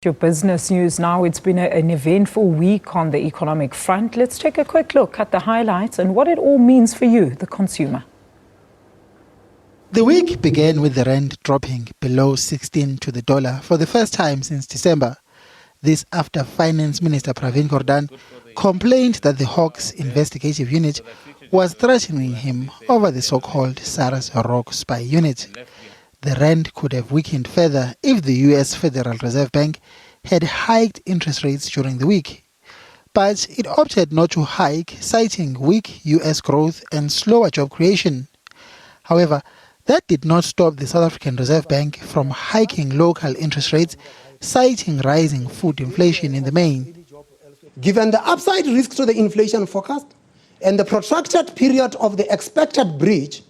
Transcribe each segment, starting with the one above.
Your business news now. It's been an eventful week on the economic front. Let's take a quick look at the highlights and what it all means for you, the consumer. The week began with the rand dropping below 16 to the dollar for the first time since December. This after Finance Minister Pravin Gordhan complained that the Hawks investigative unit was threatening him over the so-called SARS rogue spy unit. The rand could have weakened further if the US Federal Reserve Bank had hiked interest rates during the week. But it opted not to hike, citing weak US growth and slower job creation. However, that did not stop the South African Reserve Bank from hiking local interest rates, citing rising food inflation in the main. Given the upside risk to the inflation forecast and the protracted period of the expected breach,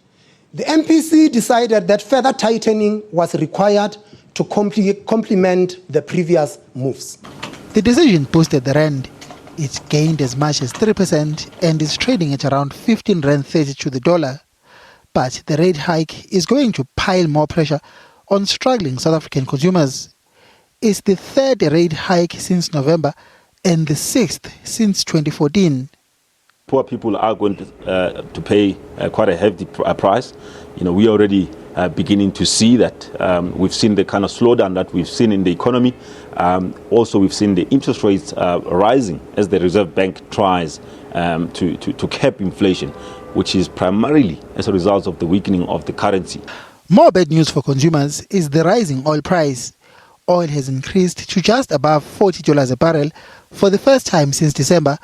the MPC decided that further tightening was required to complement the previous moves. The decision boosted the rand. It gained as much as 3% and is trading at around 15 rand 30 to the dollar. But the rate hike is going to pile more pressure on struggling South African consumers. It's the third rate hike since November and the sixth since 2014. Poor people are going to pay quite a hefty price. We already beginning to see that. We've seen the kind of slowdown that we've seen in the economy. Also, we've seen the interest rates rising as the Reserve Bank tries to cap inflation, which is primarily as a result of the weakening of the currency. More bad news for consumers is the rising oil price. Oil has increased to just above $40 a barrel for the first time since December,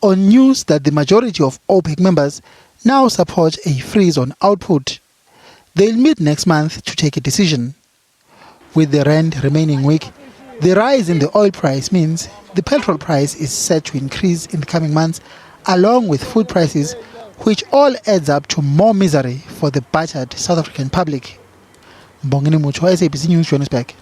on news that the majority of OPEC members now support a freeze on output. They'll meet next month to take a decision. With the rand remaining weak, the rise in the oil price means the petrol price is set to increase in the coming months, along with food prices, which all adds up to more misery for the battered South African public. Mbongeni Mucho, SABC News, Johannesburg.